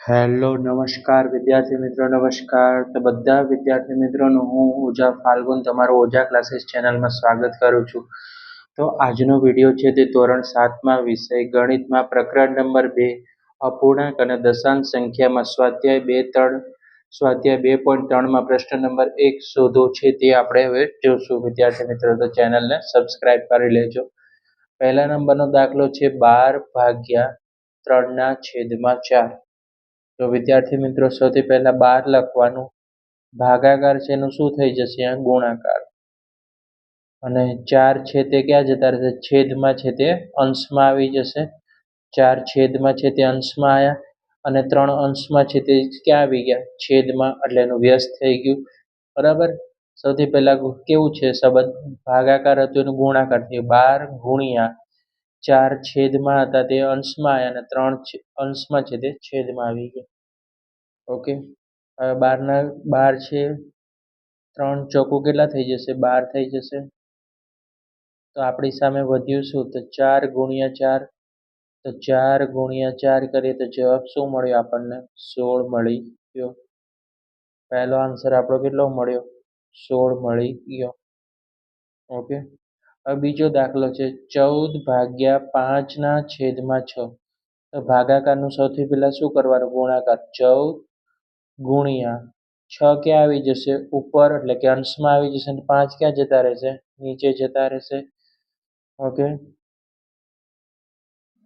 Hello નમસ્કાર વિદ્યાર્થી મિત્રો નમસ્કાર. તો બધા વિદ્યાર્થી મિત્રોનું હું ઓઝા ફાલ્ગુન તમારું ઓઝા ક્લાસીસ ચેનલમાં સ્વાગત કરું છું. તો આજનો વિડીયો છે તે ધોરણ 7માં વિષય ગણિતમાં પ્રકરણ નંબર 2 અપૂર્ણાંક અને દશાંશ સંખ્યામાં સ્વાધ્યાય 2.3માં પ્રશ્ન નંબર 1 શોધો છે તે આપણે હવે જોશું. વિદ્યાર્થી મિત્રો તો ચેનલને સબસ્ક્રાઇબ કરી લેજો. પહેલા નંબરનો દાખલો છે 12/3/4. તો વિદ્યાર્થી મિત્રો સૌથી પહેલા 12 લખવાનું, ભાગાકાર છે એનું શું થઈ જશે? અહીંયા ગુણાકાર. અને 4 છે તે ક્યાં જતા રહેશે? છેદમાં છે તે અંશમાં આવી જશે. 4 છેદમાં છે તે અંશમાં આવ્યા અને 3 અંશમાં છે તે ક્યાં આવી ગયા? છેદમાં. એટલે એનું વ્યસ્ત થઈ ગયું. બરાબર. સૌથી પહેલા કેવું છે સંબંધ? ભાગાકાર હતું એનું ગુણાકાર થયું. 12 ગુણ્યા 4 છેદમાં હતા તે અંશમાં આવ્યા અને 3 અંશમાં છે તે છેદમાં આવી ગયા. ઓકે. હવે 12 છે, 3 ચોકુ કેટલા થઈ જશે? 12 થઈ જશે. તો આપણી સામે વધ્યું શું? તો 4 ગુણ્યા 4. તો 4 ગુણ્યા 4 કરીએ તો જવાબ શું મળ્યો આપણને? 16 મળી ગયો. પહેલો આન્સર આપણો કેટલો મળ્યો? 16 મળી ગયો. ઓકે. હવે બીજો દાખલો છે 14/5/6. તો ભાગાકારનું સૌથી પહેલા શું કરવાનું? ગુણાકાર. 14 ગુણ્યા 6 ક્યાં આવી જશે? ઉપર, એટલે કે અંશમાં આવી જશે. 5 ક્યાં જતા રહેશે? નીચે જતા રહેશે. ઓકે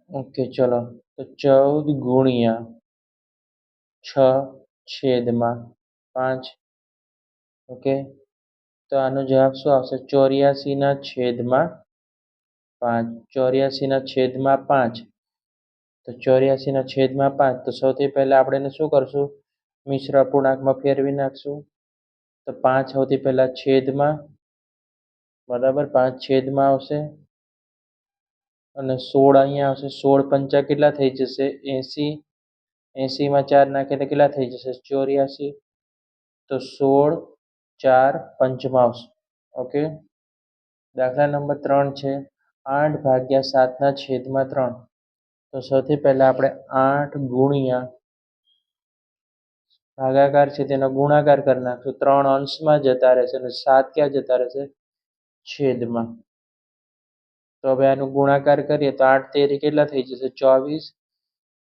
ઓકે ચલો. તો 14 ગુણ્યા 6 છેદમાં 5. ઓકે. તો આનો જવાબ શું આવશે? 84/5. 84/5. તો 84/5. તો સૌથી પહેલા આપણે એને શું કરશું? મિશ્ર અપૂર્ણાંકમાં ફેરવી નાખશું. તો 5 સૌથી પહેલા છેદમાં, બરાબર, 5 છેદમાં આવશે અને 16 અહીંયા આવશે. 16 પંચા કેટલા થઈ જશે? 80. 80માં 4 નાખે તો કેટલા થઈ જશે? 84. તો 16 4 પંચમાંશ. ઓકે. દાખલા નંબર 3 છે 8/7/3. તો સૌથી પહેલા આપણે 8 ગુણ્યા ભાગાકાર છે તેનો ગુણાકાર કરી નાખશું. 3 અંશમાં જતા રહેશે અને 7 ક્યાં જતા રહેશે? છેદમાં. તો હવે આનું ગુણાકાર કરીએ તો 8 તેરી કેટલા થઈ જશે? 24.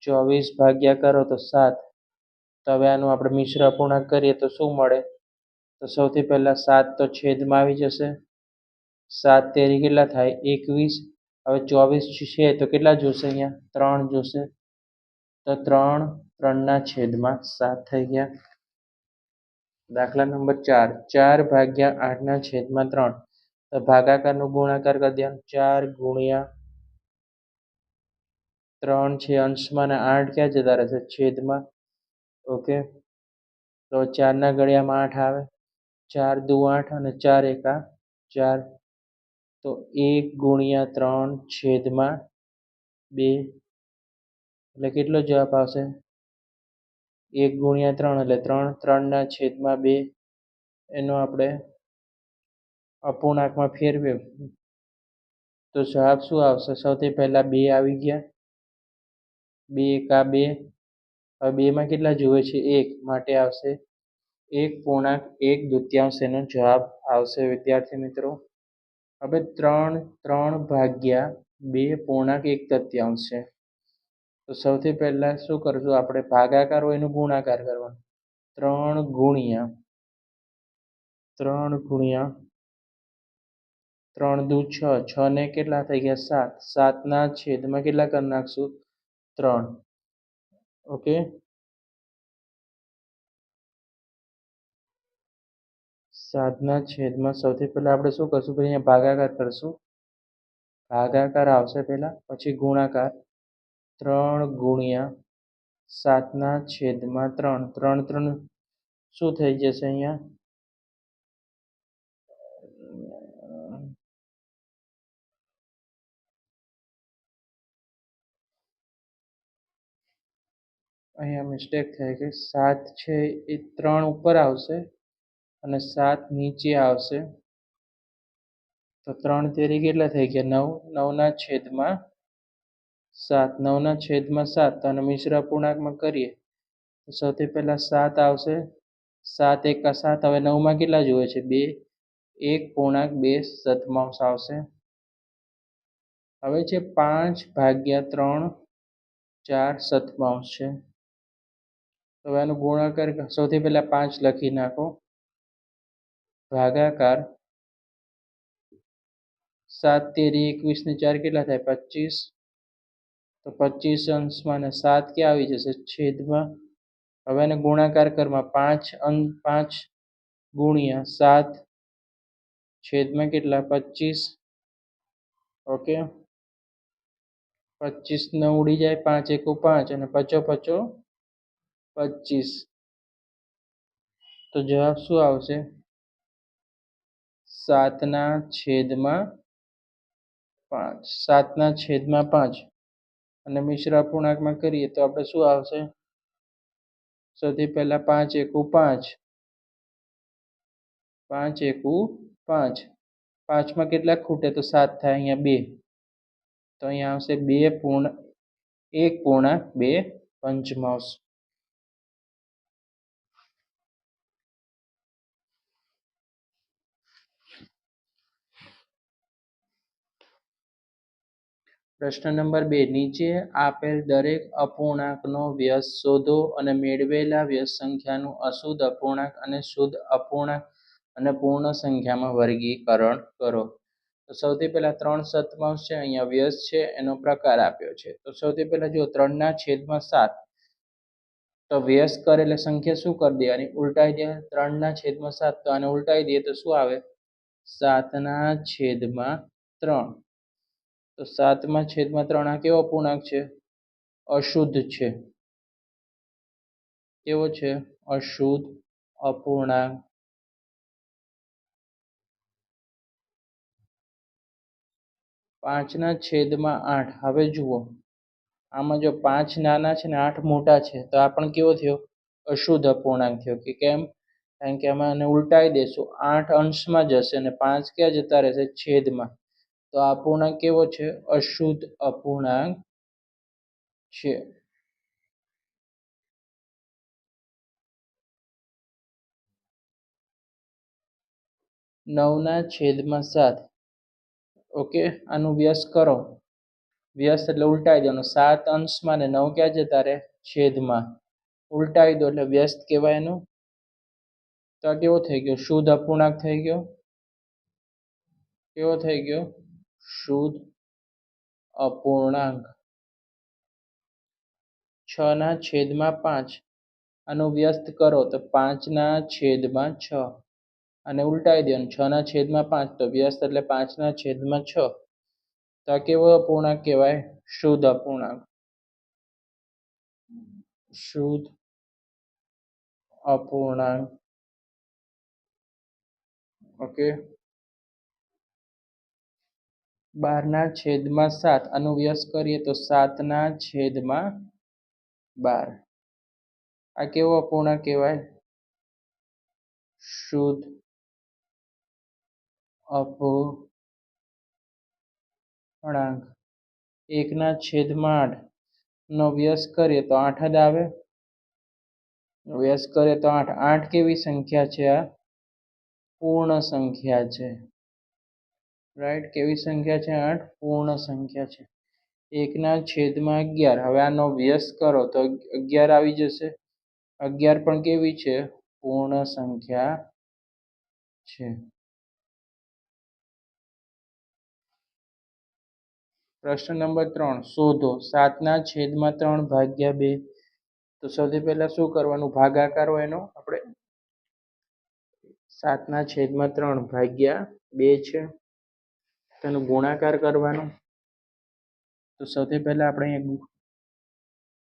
24 ભાગ્યા કરો તો 7. તો હવે આનું આપણે મિશ્ર અપૂર્ણાંક કરીએ તો શું મળે? તો સૌથી પહેલા 7 તો છેદમાં આવી જશે. 7 તેરી કેટલા થાય? 21. હવે 24 છે તો કેટલા જોશે? અહીંયા 3 જોશે. તો 3 3ના છેદમાં 7 થઈ ગયા. દાખલા નંબર 4 4/8/3. તો ભાગાકારનો ગુણાકાર કરી દેવાનો. 4 ગુણ્યા 3 છે અંશમાં અને 8 ક્યાં જતા રહેશે? છેદમાં. ઓકે. તો 4ના ઘડિયામાં 8 આવે. 4 દુ 8 અને 4 એકા 4. તો 1 ગુણ્યા 3 છેદમાં 2. એટલે કેટલો જવાબ આવશે? 1 ગુણ્યા 3 એટલે 3. 3ના છેદમાં 2. એનો આપણે અપૂર્ણાંકમાં ફેરવીએ તો જવાબ શું આવશે? સૌથી પહેલા 2 આવી ગયા. 2 એકા 2. હવે 2માં કેટલા જુએ છે? 1, માટે આવશે 1.1 એનો જવાબ આવશે. વિદ્યાર્થી મિત્રો હવે 3 3/2 1/1 છે. તો સૌથી પહેલા શું કરશું આપણે? ભાગાકાર હોય એનું ગુણાકાર કરવાનો. 3 ગુણ્યા 3 દુ 6. 6 ને કેટલા થઈ ગયા? 7. 7ના છેદમાં કેટલા કરી નાખશું? 3. ઓકે. 7ના છેદમાં સૌથી પહેલા આપણે શું કરશું? અહીંયા ભાગાકાર કરશું. ભાગાકાર આવશે પહેલા, પછી ગુણાકાર. 3 ગુણ્યા 7ના છેદમાં 3. 3 3 શું થઈ જશે? અહીંયા મિસ્ટેક થઈ ગઈ. 7 છે એ 3 ઉપર આવશે અને 7 નીચે આવશે. તો 3 તેરી કેટલા થઈ ગયા? 9. 9ના છેદમાં 7. 9ના છેદમાં 7. તો આને મિશ્ર અપૂર્ણાંકમાં કરીએ સૌથી પહેલા 7 આવશે. 7 એકા 7. હવે 9માં કેટલા જોઈએ છે? 2. 1.2 આવશે. હવે છે 5/3 4/7 છે. હવે આનો ગુણાકાર સૌથી પહેલા 5 લખી નાખો. ભાગાકાર 7 તેરી 21 ને 4 કેટલા થાય? 25. તો 25 અંશમાં ને 7 ક્યાં આવી જશે? છેદમાં. હવે એને ગુણાકાર કરમાં 5 ગુણ્યા 7 છેદમાં કેટલા? 25. ઓકે, 25 ને ઉડી જાય. 5 એકુ 5 અને 5 5 25. તો જવાબ શું આવશે? 7/5. 7/5 અને મિશ્ર અપૂર્ણાંકમાં કરીએ તો આપણે શું આવશે? સૌથી પહેલા 5 એકુ 5. 5 એકુ 5. 5માં કેટલા ખૂટે? તો 7 થાય. અહીંયા 2. તો અહીંયા આવશે 1/2. પ્રશ્ન નંબર 2. નીચે આપેલ દરેક અપૂર્ણાંકનો વ્યસ્ત શોધો અને મેળવેલા વ્યસ્ત સંખ્યાનું અશુદ્ધ અપૂર્ણાંક અને શુદ્ધ અપૂર્ણાંક અને પૂર્ણ સંખ્યામાં વર્ગીકરણ કરો. તો સૌથી પહેલા 3/7 છે. અહીંયા વ્યસ્ત છે, એનો પ્રકાર આપ્યો છે. તો સૌથી પહેલા જો 3/7. તો વ્યસ્ત કરે એટલે સંખ્યા શું કરી દેવાની? ઉલટાઈ દે. 3/7. તો આને ઉલટાઈ દઈએ તો શું આવે? 7/3. તો 7/3 આ કેવો અપૂર્ણાંક છે? અશુદ્ધ છે. કેવો છે? અશુદ્ધ અપૂર્ણાંક. 5/8. હવે જુઓ, આમાં જો 5 નાના છે ને 8 મોટા છે, તો આ પણ કેવો થયો? અશુદ્ધ અપૂર્ણાંક થયો. કે કેમ? કારણ કે આમાં આને ઉલટાઈ દેશું. 8 અંશમાં જશે અને 5 ક્યાં જતા રહેશે? છેદમાં. તો આ અપૂર્ણાંક કેવો છે? અશુદ્ધ અપૂર્ણાંક છે. . 9/7. ઓકે, આનું વ્યસ્ત કરો. વ્યસ્ત એટલે ઉલટાઈ દેવાનું. 7 અંશમાં ને 9 ક્યાં જતા રહે? છેદમાં. ઉલટાઈ દો એટલે વ્યસ્ત કહેવાય એનું. તો આ કેવો થઈ ગયો? શુદ્ધ અપૂર્ણાંક થઈ ગયો. કેવો થઈ ગયો? શુદ્ધ અપૂર્ણાંક. 6/5. આનો વ્યસ્ત કરો તો 5/6. અને ઉલટાઈ દેવાનું. 6/5. તો વ્યસ્ત એટલે 5/6. તો આ કેવો અપૂર્ણાંક કહેવાય? શુદ્ધ અપૂર્ણાંક. શુદ્ધ અપૂર્ણાંક. ઓકે. 12/7. આનો વ્યસ્ત કરીએ તો 7/12. આ કેવો અપૂર્ણાંક કહેવાય? શુદ્ધ અપૂર્ણાંક. 1/8 નો વ્યસ્ત કરીએ તો 8 જ આવે. વ્યસ્ત કરીએ તો 8. 8 કેવી સંખ્યા છે? આ પૂર્ણ સંખ્યા છે. રાઈટ. કેવી સંખ્યા છે? 8 પૂર્ણ સંખ્યા છે. 1/11. હવે આનો વ્યસ્ત કરો તો 11 આવી જશે. 11 પણ કેવી છે? પૂર્ણ સંખ્યા છે. પ્રશ્ન નંબર 3. શોધો 7/3 ભાગ્યા 2. તો સૌથી પહેલા શું કરવાનું? ભાગાકાર હોય એનો આપણે 7/3 ભાગ્યા 2 છે. તેનો ગુણાકાર કરવાનો. તો સૌથી પહેલા આપણે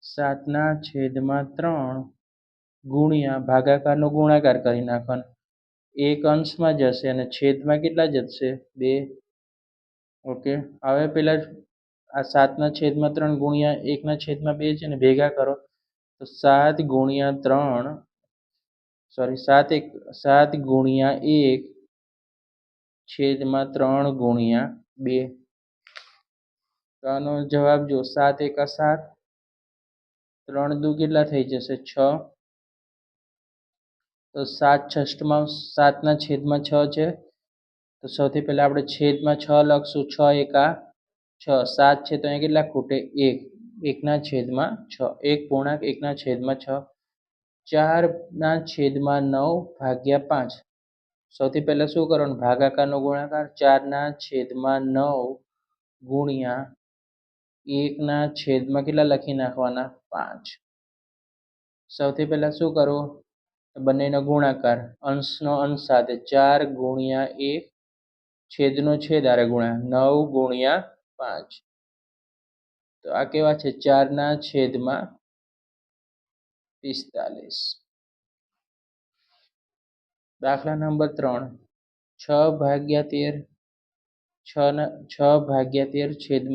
7/3 ગુણ્યા ભાગાકારનો ગુણાકાર કરી નાખવાનો. 1 અંશમાં જશે અને છેદમાં કેટલા જશે? 2. ઓકે. હવે પેલા આ 7/3 ગુણ્યા 1/2 છે ને ભેગા કરો તો 7 ગુણ્યા 3 7 ગુણ્યા 1 છેદમાં 3 ગુણ્યા 2. તો આનો જવાબ જો 7 એકા 7. 3 દુ કેટલા થઈ જશે 6, તો 7/6 છેદમાં 6 છે, તો સૌથી પહેલા આપણે છેદમાં 6 લખશું. 6 એકા 6, 7 છે તો અહીંયા કેટલા ખૂટે 1, 1/6, 1/1/6, 4/9 ભાગ્યા 5. સૌથી પહેલા શું કરવાનું, ભાગાકારનો ગુણાકાર. 4/9 ગુણ્યા 1/, કેટલા લખી નાખવાના 5. સૌથી પહેલા શું કરવું, બંનેનો ગુણાકાર, અંશનો અંશ સાથે 4 ગુણ્યા 1, છેદનો છેદ આરે ગુણ્યા 9 ગુણ્યા 5. તો આ કેવા છે 4/45. દાખલા નંબર 3, 6/13, 6/13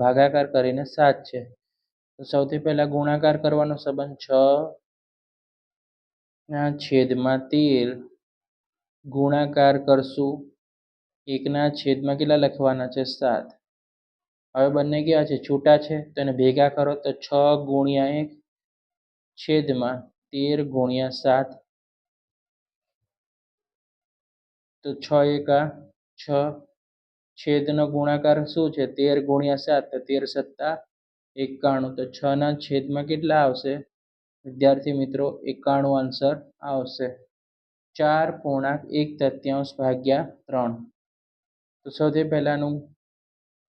ભાગાકાર કરીને 7 છે. તો સૌથી પહેલા ગુણાકાર કરવાનો સંબંધ, 6/13 ગુણાકાર કરશું 1/, કેટલા લખવાના છે 7. હવે બંને કેવા છે છૂટા છે, તો એને ભેગા કરો તો 6 ગુણ્યા 1 છેદમાં 13 ગુણ્યા 7, તો 6 એકા 6, છેદનો ગુણાકાર શું છે 13 ગુણ્યા 7, તો 13 × 7 = 91. તો 6/, કેટલા આવશે વિદ્યાર્થી મિત્રો 91 આન્સર આવશે. 4.1/3 ભાગ્યા 3. તો સૌથી પહેલાનું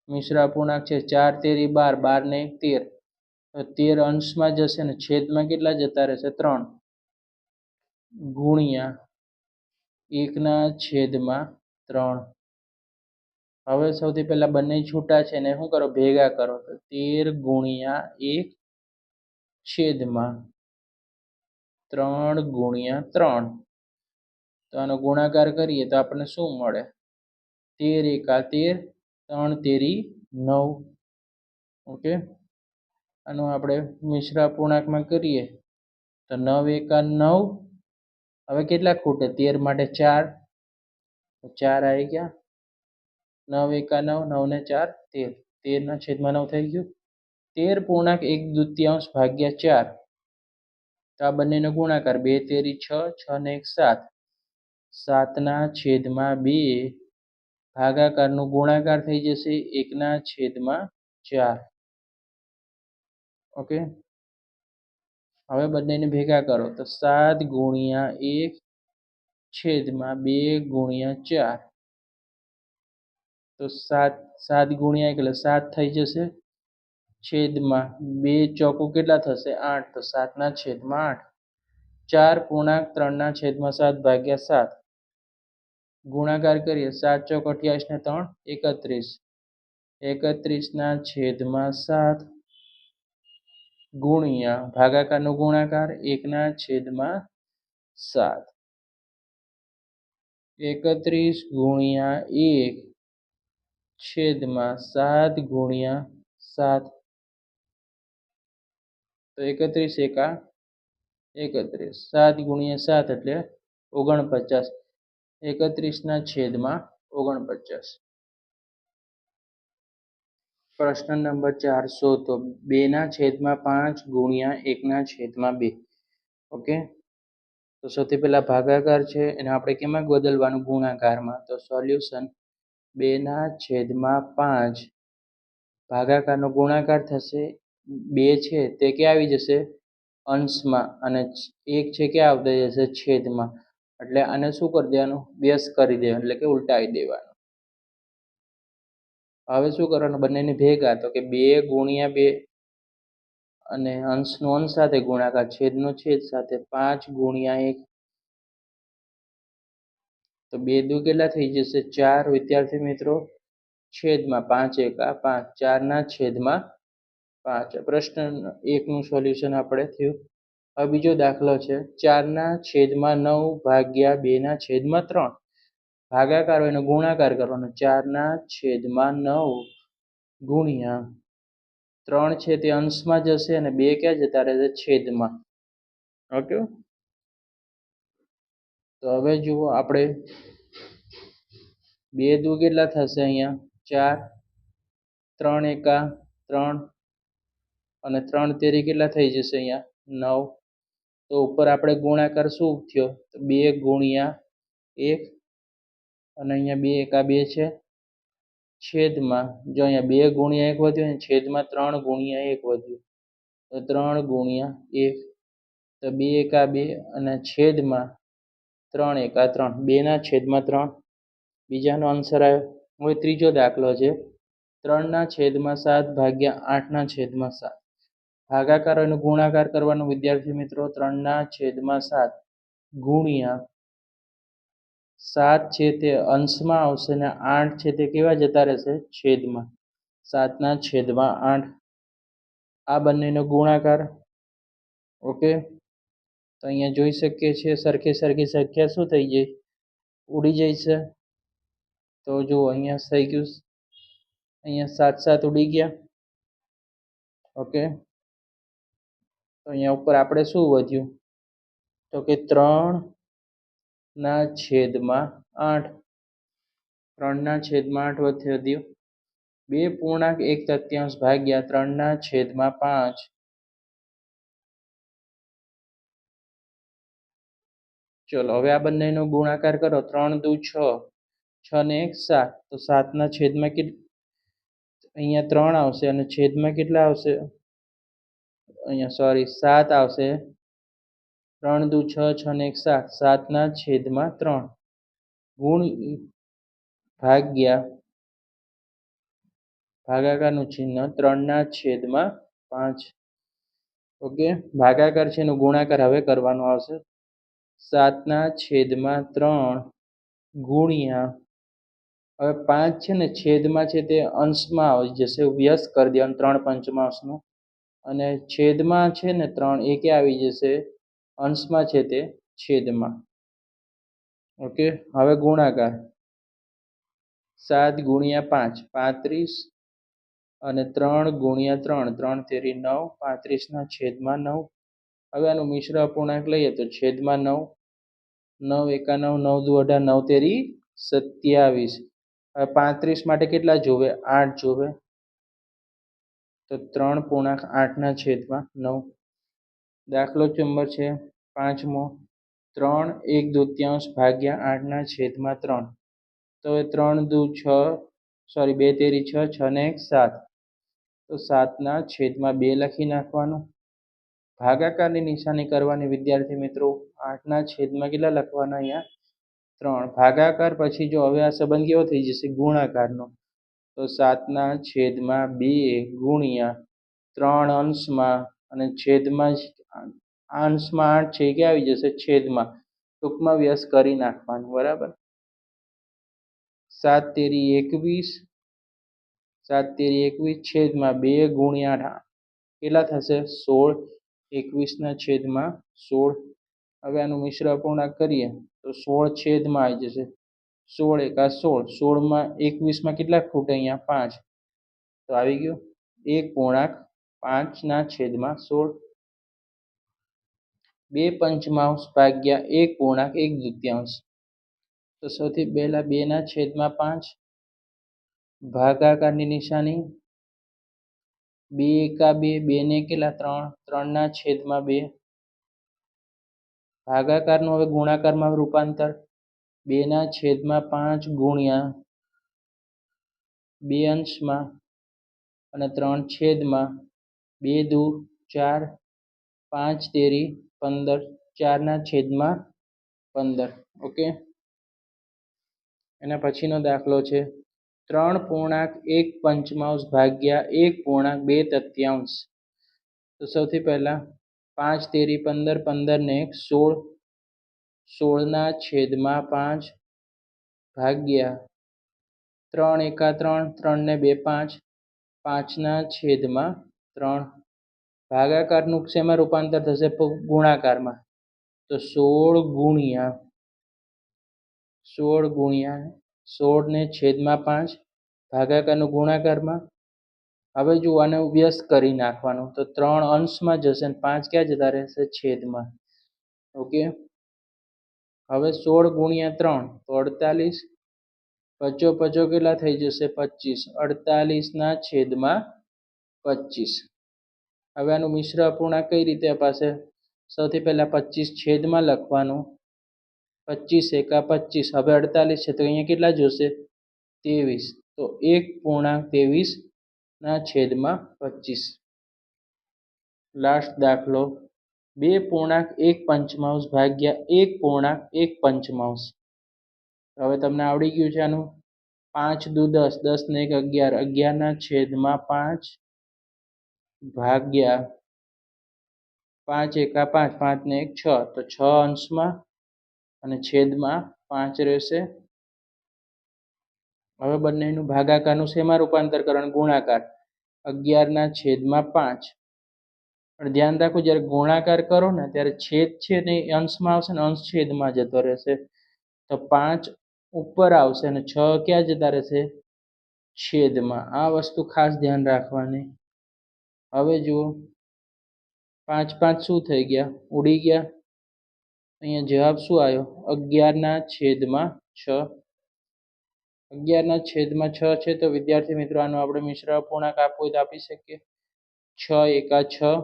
મિશ્ર અપૂર્ણાંક છે 4 × 13 = 12, 12 ને 1 13, તો 13 અંશમાં જશે ને છેદમાં કેટલા જતા રહેશે 3, ગુણ્યા 1/3. હવે સૌથી પહેલા બંને છૂટા છે ને શું કરો ભેગા કરો, તો 13 ગુણ્યા 1 છેદમાં 3 ગુણ્યા 3. તો આનો ગુણાકાર કરીએ તો આપણને શું મળે, 13 એકા 13, 3 તેરી 9. ઓકે, આનું આપણે મિશ્ર અપૂર્ણાંકમાં કરીએ તો 9 એકા 9. હવે કેટલા ખૂટે 13 માટે 4, તો 4 આવી ગયા. 9 એકા 9, 9 ને 4 13, 13/9 થઈ ગયું. 13.1/2 ભાગ્યા 4. તો આ બંનેનો ગુણાકાર, 2 તેરી 6, 6 ને 1 7, 7/2 ભાગાકારનો ગુણાકાર થઈ જશે 1/4. ઓકે, હવે બંનેને ભેગા કરો તો 7 ગુણ્યા 1 છેદમાં 2 ગુણ્યા 4. તો 7 ગુણ્યા 1 એટલે 7 થઈ જશે, છેદમાં 2 ચોકુ કેટલા થશે 8, તો 7/8. 4.3/7 ભાગ્યા 7. ગુણાકાર કરીએ 7 ચોક 28 ને 3 31, 31/7 ગુણ્યા ભાગાકારનો ગુણાકાર 1/7. 31 ગુણ્યા 1 છેદમાં 7 ગુણ્યા 7. તો 31 એકા 31, 7 ગુણ્યા 7 એટલે 49, 31/49. પ્રશ્ન નંબર 4 શોધો 2/5 ગુણ્યા 1/2. ઓકે, તો સૌથી પહેલા ભાગાકાર છે એને આપણે કેમાં બદલવાનું, ગુણાકારમાં. તો સોલ્યુશન 2/5 ભાગાકારનો ગુણાકાર થશે, 2 છે તે ક્યાં આવી જશે અંશમાં, અને 1 છે ક્યાં આવતા જશે છેદમાં. એટલે આને શું કરી દેવાનું, વ્યસ્ત કરી દેવાનું, એટલે કે ઉલટાવી દેવાનું. હવે શું કરવાનું, બંનેને ભેગા, તો કે 2 ગુણ્યા 2 અને અંશનો અંશ સાથે ગુણાકાર, છેદનો છેદ સાથે 5 ગુણ્યા 1. તો 2 દુ કેટલા થઈ જશે 4 વિદ્યાર્થી મિત્રો, છેદમાં 5 એકા 5, 4/5. પ્રશ્ન 1 નું સોલ્યુશન આપણે થયું. હવે બીજો દાખલો છે 4/9 ભાગ્યા 2/3. ભાગાકાર હોય એનો ગુણાકાર કરવાનો, 4/9 ગુણ્યા 3 છે તે અંશમાં જશે અને 2 ક્યાં જતા રહેશે છેદમાં. ઓકે, તો હવે જુઓ આપણે 2 દુ કેટલા થશે અહીંયા 4, 3 એકા 3, અને 3 તેરી કેટલા થઈ જશે અહીંયા 9. તો ઉપર આપણે ગુણાકાર શું થયો તો 2 ગુણ્યા 1 અને અહીંયા 2 એકા 2 છે છેદમાં જો અહીંયા 2 ગુણ્યા 1 વધ્યું અને છેદમાં 3 ગુણ્યા 1 વધ્યું તો 3 ગુણ્યા 1 તો 2 એકા 2 અને છેદમાં 3 એકા 3 2 ના છેદમાં 3 બીજાનો આન્સર આવ્યો. હવે ત્રીજો દાખલો છે 3 ના છેદમાં 7 ભાગ્યા 8 ના છેદમાં 7. ભાગાકાર અને ગુણાકાર કરવાનો વિદ્યાર્થી મિત્રો 3 ના છેદમાં 7 ગુણ્યા 7 છે તે અંશમાં આવશે ને 8 છે તે કેવા જતા રહેશે છેદમાં 7 ના છેદમાં 8. આ બંનેનો ગુણાકાર. ઓકે તો અહીંયા જોઈ શકીએ છીએ સરખી સંખ્યા શું થઈ જાય ઉડી જાય છે. તો જો અહીંયા થઈ ગયું અહીંયા 7 7 ઉડી ગયા. ઓકે તો અહીંયા ઉપર આપણે શું વધ્યું તો કે 3 ના છેદમાં 8. 3 ના છેદમાં 8 વધ્યું 2.1 ભાગ્યા 3 ના છેદમાં 5. ચલો હવે આ બંનેનો ગુણાકાર કરો 3 દુ 6 6 ને 1 7 તો 7 ના છેદમાં અહીંયા 3 આવશે અને છેદમાં કેટલા આવશે અહીંયા 7 આવશે 3 દુ 6 6 ને 1 7 7 ના છેદમાં 3 ગુણ ભાગ્યા ભાગાકારનું ચિહ્ન 3 ના છેદમાં 5. ઓકે ભાગાકાર છે એનો ગુણાકાર હવે કરવાનો આવશે 7 ના છેદમાં 3 ગુણ્યા હવે 5 છે ને છેદમાં છે તે અંશમાં આવી જશે વ્યસ્ત કરી દેવાનું 3 પંચમાંશનો અને છેદમાં છે ને 3 એ ક્યાં આવી જશે અંશમાં છે તે છેદમાં. ઓકે હવે ગુણાકાર 7 ગુણ્યા 5 35 અને 3 ગુણ્યા 3 3 તેરી 9 35 ના છેદમાં 9. હવે આનું મિશ્ર અપૂર્ણાંક લઈએ તો છેદમાં 9 9 એકા 9 9 દુ 18 9 તેરી 27. હવે 35 માટે કેટલા જોવે 8 જોવે તો 3.8 ના છેદમાં 9. દાખલો નંબર છે 5મો 3 1/2 ભાગ્યા 8 ના છેદમાં 3. તો 3 દુ 6 2 તેરી 6 6 ને 1 7 તો 7 ના છેદમાં 2 લખી નાખવાનું. ભાગાકારની નિશાની કરવાની વિદ્યાર્થી મિત્રો 8 ના છેદમાં કેટલા લખવાના અહીંયા 3 ભાગાકાર પછી જો હવે આ સંબંધ કેવો થઈ જશે ગુણાકારનો તો 7 ના છેદમાં 2 ગુણ્યા 3 અંશમાં અને છેદમાં અંશમાં 8 છે કે આવી જશે છેદમાં ટૂંકમાં વ્યસ્ત કરી નાખવાનું બરાબર. 7 તેરી 21 7 તેરી 21 છેદમાં 2 ગુણ્યા 8 કેટલા થશે 16 21 ના છેદમાં 16. હવે આનું મિશ્ર અપૂર્ણાંક કરીએ તો 16 છેદમાં આવી જશે 16 એકા 16 16માં 21માં કેટલા ખૂટે અહીંયા 5 તો આવી ગયું 1.5 ના છેદમાં 16. 2 પંચમાંશ ભાગ્યા 1.1/2. તો સૌથી પહેલા 2 ના છેદમાં 5 ભાગાકારની નિશાની 2 એકા 2 2 ને કેટલા 3 3 ના છેદમાં 2 ભાગાકારનું હવે ગુણાકારમાં રૂપાંતર 2 ના છેદમાં 5 ગુણ્યા 2 અંશમાં અને 3 છેદમાં 2 દુ 4 5 તેરી 15 4 ના છેદમાં 15. ઓકે એના પછીનો દાખલો છે 3.1 ભાગ્યા 1.2. તો સૌથી પહેલા 5 તેરી 15 15 ને 1 16 16 ના છેદમાં 5 ભાગ્યા 3 એકા 3 3 ને 2 5 5 ના છેદમાં 3. ભાગાકારનું શેમાં રૂપાંતર થશે ગુણાકારમાં તો 16 ગુણ્યા 16 ને છેદમાં 5 ભાગાકારનું ગુણાકારમાં. હવે જો આને વ્યસ્ત કરી નાખવાનું તો 3 અંશમાં જશે અને 5 ક્યાં જતા રહેશે છેદમાં. ઓકે હવે 16 ગુણ્યા 3 તો 48 પચો પચો કેટલા થઈ જશે 25 48 ના છેદમાં 25. હવે આનું મિશ્ર અપૂર્ણાંક કઈ રીતે અપાશે? સૌથી પહેલા 25 છેદમાં લખવાનું, 25 એકા 25. હવે 48 છે તો અહીંયા કેટલા જોશે? 23. તો 1.23 ના છેદમાં 25. લાસ્ટ દાખલો 2.1 ભાગ્યા 1.1. હવે તમને આવડી ગયું છે આનું. 5 દુ 10, 10 ને 1 11, 11 ના છેદમાં 5 ભાગ્યા 5 એકા 5, 5 ને 1 6, તો 6 અંશમાં અને છેદમાં 5 રહેશે. હવે બંનેનું ભાગાકારનું શેમાં રૂપાંતર કરવાનું? ગુણાકાર. 11 ના છેદમાં 5. પણ ધ્યાન રાખો, જ્યારે ગુણાકાર કરો ને ત્યારે છેદ છે ને એ અંશમાં આવશે ને અંશ છેદમાં જતો રહેશે. તો 5 ઉપર આવશે અને 6 ક્યાં જતા રહેશે? છેદમાં. આ વસ્તુ ખાસ ધ્યાન રાખવાની. હવે જુઓ 5 5 શું થઈ ગયા? ઉડી ગયા. અહીંયા જવાબ શું આવ્યો? 11 ના છેદમાં 6. 11 ના છેદમાં 6 છે. તો વિદ્યાર્થી મિત્રો આનો આપણે મિશ્ર અપૂર્ણાંક આપવો હોય તો આપી શકીએ. 6 એકા 6.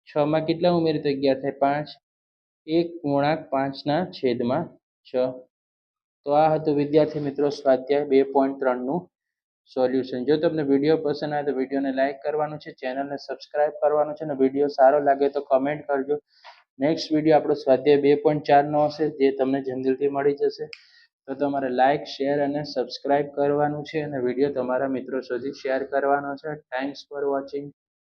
6 માં કેટલા ઉમેરી તો 11 થાય? 5. 1.5 ના છેદમાં 6. તો આ હતું વિદ્યાર્થી મિત્રો સ્વાધ્યાય 2.3 નું સોલ્યુશન. જો તમને વિડીયો પસંદ આવે તો વિડીયોને લાઈક કરવાનું છે, ચેનલને સબસ્ક્રાઇબ કરવાનું છે અને વિડીયો સારો લાગે તો કમેન્ટ કરજો. નેક્સ્ટ વિડીયો આપણો સ્વાધ્યાય 2.4 નો હશે, જે તમને જલ્દીથી મળી જશે. તો તમારે લાઈક, શેર અને સબસ્ક્રાઇબ કરવાનું છે અને વિડીયો તમારા મિત્રો સુધી શેર કરવાનો છે. Thanks for watching.